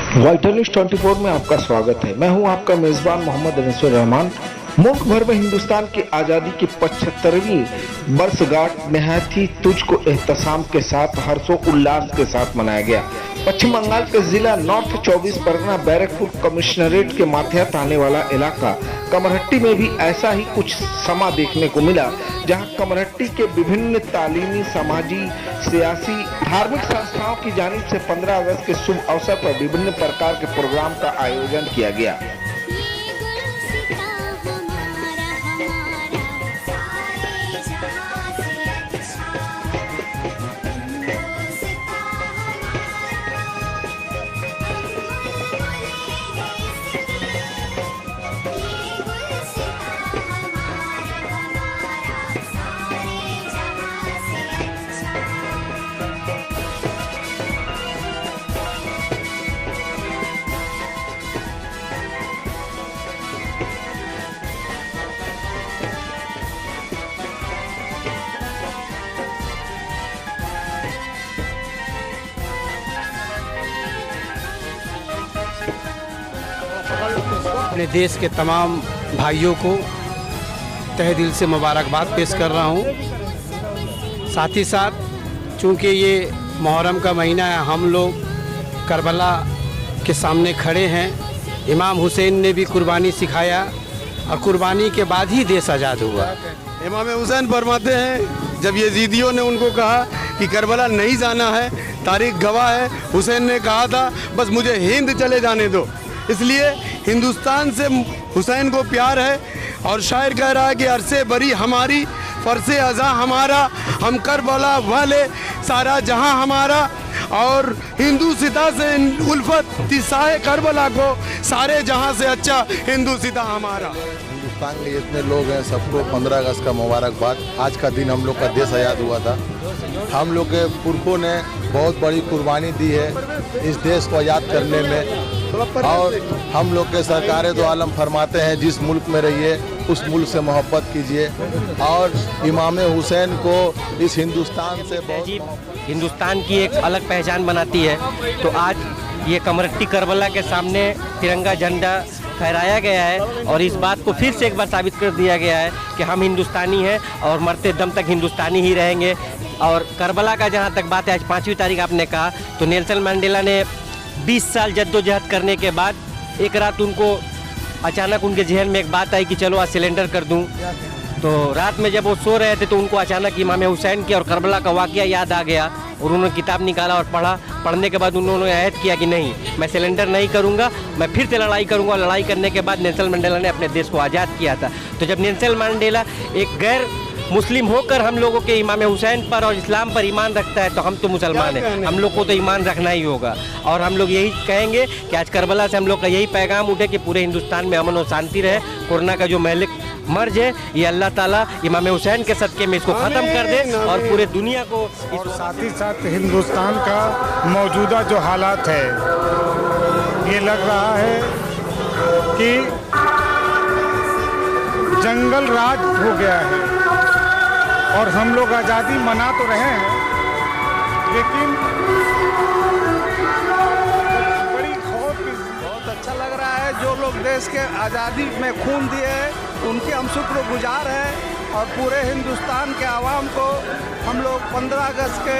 Vital news 24 में आपका स्वागत है। मैं हूं आपका मेजबान मोहम्मद अनसुर रहमान। मुल्क भर में हिंदुस्तान की आज़ादी की 75वीं वर्षगांठ नहायत ही तुझको एहतसाम के साथ हर्षोल्लास के साथ मनाया गया। पश्चिम बंगाल के जिला नॉर्थ 24 परगना बैरकपुर कमिश्नरेट के माथियात आने वाला इलाका कमरहट्टी में भी ऐसा ही कुछ समा देखने को मिला, जहां कमरहट्टी के विभिन्न तालीमी, समाजी, सियासी, धार्मिक संस्थाओं की जानिब से 15 अगस्त के शुभ अवसर पर विभिन्न प्रकार के प्रोग्राम का आयोजन किया गया। अपने देश के तमाम भाइयों को तहे दिल से मुबारकबाद पेश कर रहा हूँ। साथ ही साथ चूँकि ये मुहर्रम का महीना है, हम लोग करबला के सामने खड़े हैं। इमाम हुसैन ने भी कुर्बानी सिखाया और कुर्बानी के बाद ही देश आज़ाद हुआ। इमाम हुसैन फरमाते हैं, जब यजीदियों ने उनको कहा कि करबला नहीं जाना है, तारीख गवाह है, हुसैन ने कहा था बस मुझे हिंद चले जाने दो। इसलिए हिंदुस्तान से हुसैन को प्यार है और शायर कह रहा है कि अरसे बरी हमारी, फरसे अज़ा हमारा, हम करबला वाले सारा जहां हमारा, और हिंदू सिता से उल्फत तिसाए करबला को, सारे जहां से अच्छा हिंदू सिता हमारा। हिंदुस्तान के जितने लोग हैं सबको 15 अगस्त का मुबारकबाद। आज का दिन हम लोग का देश आज़ाद हुआ था। हम लोग के पुरखों ने बहुत बड़ी कुर्बानी दी है इस देश को आज़ाद करने में, और हम लोग के सरकारें दो आलम फरमाते हैं जिस मुल्क में रहिए उस मुल्क से मोहब्बत कीजिए, और इमाम हुसैन को इस हिंदुस्तान से बहुत हिंदुस्तान की एक अलग पहचान बनाती है। तो आज ये कमरहट्टी करबला के सामने तिरंगा झंडा फहराया गया है और इस बात को फिर से एक बार साबित कर दिया गया है कि हम हिंदुस्तानी हैं और मरते दम तक हिंदुस्तानी ही रहेंगे। और करबला का जहाँ तक बात है, आज 5वीं तारीख आपने कहा, तो नेल्सन मंडेला ने 20 साल जद्दोजहद करने के बाद एक रात उनको अचानक उनके जहन में एक बात आई कि चलो आज सिलेंडर कर दूं। तो रात में जब वो सो रहे थे तो उनको अचानक इमाम हुसैन की और करबला का वाक़या याद आ गया और उन्होंने किताब निकाला और पढ़ा। पढ़ने के बाद उन्होंने अहद किया कि नहीं, मैं सिलेंडर नहीं करूंगा, मैं फिर से लड़ाई करूंगा। लड़ाई करने के बाद नेल्सन मंडेला ने अपने देश को आज़ाद किया था। तो जब नेल्सन मंडेला एक गैर मुस्लिम होकर हम लोगों के इमाम हुसैन पर और इस्लाम पर ईमान रखता है, तो हम तो मुसलमान हैं, हम लोग को तो ईमान रखना ही होगा। और हम लोग यही कहेंगे कि आज करबला से हम लोग का यही पैगाम उठे कि पूरे हिंदुस्तान में अमन और शांति रहे। कोरोना का जो महलिक मर्ज है, ये अल्लाह ताला इमाम हुसैन के सदक़े में इसको ख़त्म कर दे और पूरे दुनिया को। और साथ ही साथ हिंदुस्तान का मौजूदा जो हालात है, ये लग रहा है कि जंगल राज हो गया है। और हम लोग आज़ादी मना तो रहे हैं, लेकिन बड़ी खौफ। बहुत अच्छा लग रहा है, जो लोग देश के आज़ादी में खून दिए हैं उनके हम शुक्रगुजार हैं, और पूरे हिंदुस्तान के आवाम को हम लोग 15 अगस्त के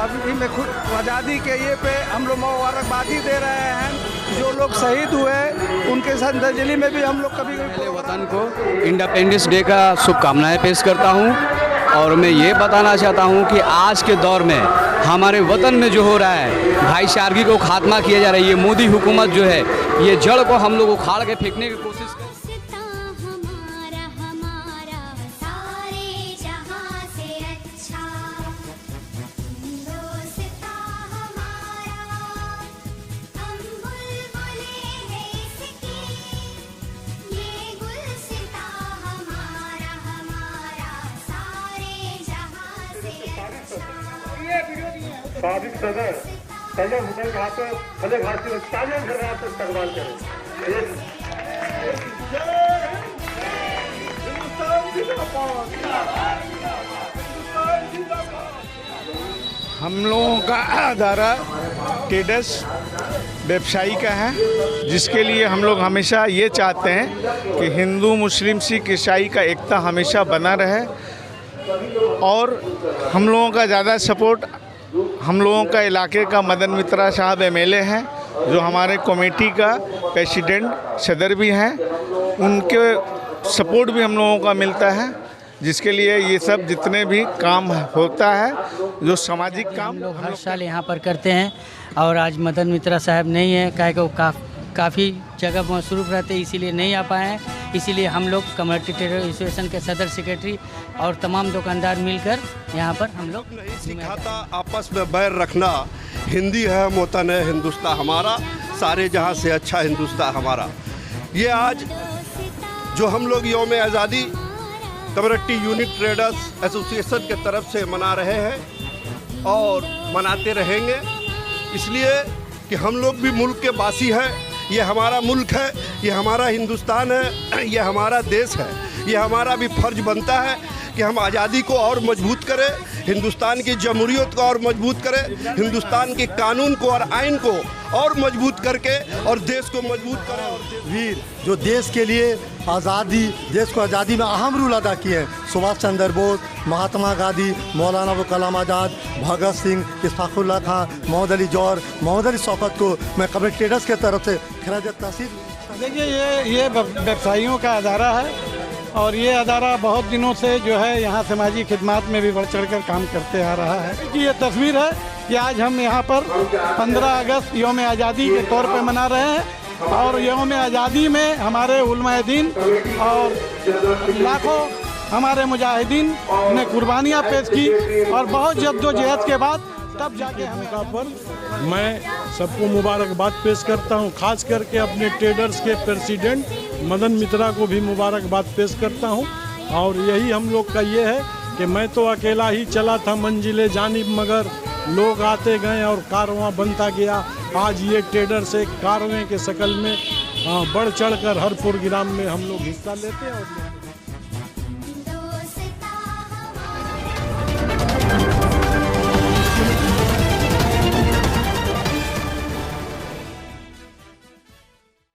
अभी में खुद आज़ादी के ये पे हम लोग मुबारकबादी दे रहे हैं। जो लोग शहीद हुए उनके श्रद्धांजलि में भी हम लोग कभी वतन को इंडिपेंडेंस डे का शुभकामनाएं पेश करता हूं। और मैं ये बताना चाहता हूं कि आज के दौर में हमारे वतन में जो हो रहा है, भाईचारगी को खात्मा किया जा रहा है, ये मोदी हुकूमत जो है, ये जड़ को हम लोग उखाड़ के फेंकने की कोशिश कर। साबिक सदर सदर हुसैन के हाथ में भले भारतीय तालियां कर रहे हैं, इस्तेमाल करें। हम लोगों का अदारा टेडस व्यवसायी का है, जिसके लिए हम लोग हमेशा ये चाहते हैं कि हिंदू, मुस्लिम, सिख, ईसाई का एकता हमेशा बना रहे। और हम लोगों का ज़्यादा सपोर्ट, हम लोगों का इलाके का मदन मित्रा साहब एमएलए हैं, जो हमारे कमेटी का प्रेसिडेंट सदर भी हैं, उनके सपोर्ट भी हम लोगों का मिलता है, जिसके लिए ये सब जितने भी काम होता है, जो सामाजिक काम लोग हर साल यहाँ पर करते हैं। और आज मदन मित्रा साहब नहीं है, क्या कि वो काफ़ी जगह मसरूफ़ रहते, इसीलिए नहीं आ पाए हैं। इसीलिए हम लोग कम्युनिटी ट्रेडर एसोसिएशन के सदर सेक्रेटरी और तमाम दुकानदार मिलकर यहाँ पर हम लोग नहीं सिखाता आपस में बैर रखना। हिंदी है हम वतन है हिंदुस्तान हमारा, सारे जहाँ से अच्छा हिंदुस्तान हमारा। ये आज जो हम लोग यौम आज़ादी कम्युनिटी यूनिट ट्रेडर्स एसोसिएशन के तरफ से मना रहे हैं और मनाते रहेंगे, इसलिए कि हम लोग भी मुल्क के वासी हैं। ये हमारा मुल्क है, ये हमारा हिंदुस्तान है, ये हमारा देश है। ये हमारा भी फर्ज बनता है कि हम आज़ादी को और मजबूत करें, हिंदुस्तान की जमहूरियत को और मजबूत करें, हिंदुस्तान के कानून को और आइन को और मजबूत करके और देश को मजबूत करें। और वीर जो देश के लिए आज़ादी, देश को आज़ादी में अहम रोल अदा किए हैं, सुभाष चंद्र बोस, महात्मा गांधी, मौलाना अबुल कलाम आज़ाद, भगत सिंह, इशफाकुल्ला खां, मोहम्मद अली जौहर, मोहम्मद अली शौकत को मैं कम्युनिटी ट्रेडर्स के तरफ से खिराज तहसील। देखिए, ये व्यवसायियों का अदारा है और ये अदारा बहुत दिनों से जो है यहाँ समाजी खिदमत में भी बढ़ चढ़ कर काम करते आ रहा है। कि ये तस्वीर है कि आज हम यहाँ पर 15 अगस्त यौम आज़ादी के तौर पे मना रहे हैं और यौम आज़ादी में हमारे उलमाए दीन और लाखों हमारे मुजाहिदीन ने कुर्बानियाँ पेश की और बहुत जद्दोजहद के बाद तब जाके हमें पर मैं सबको मुबारकबाद पेश करता हूं, खास करके अपने ट्रेडर्स के प्रेसिडेंट मदन मित्रा को भी मुबारकबाद पेश करता हूं। और यही हम लोग का ये है कि मैं तो अकेला ही चला था मंजिले जानिब, मगर लोग आते गए और कारवां बनता गया। आज ये ट्रेडर्स एक कारवां के शक्ल में बढ़ चढ़ कर हर प्रोग्राम में हम लोग हिस्सा लेते हैं और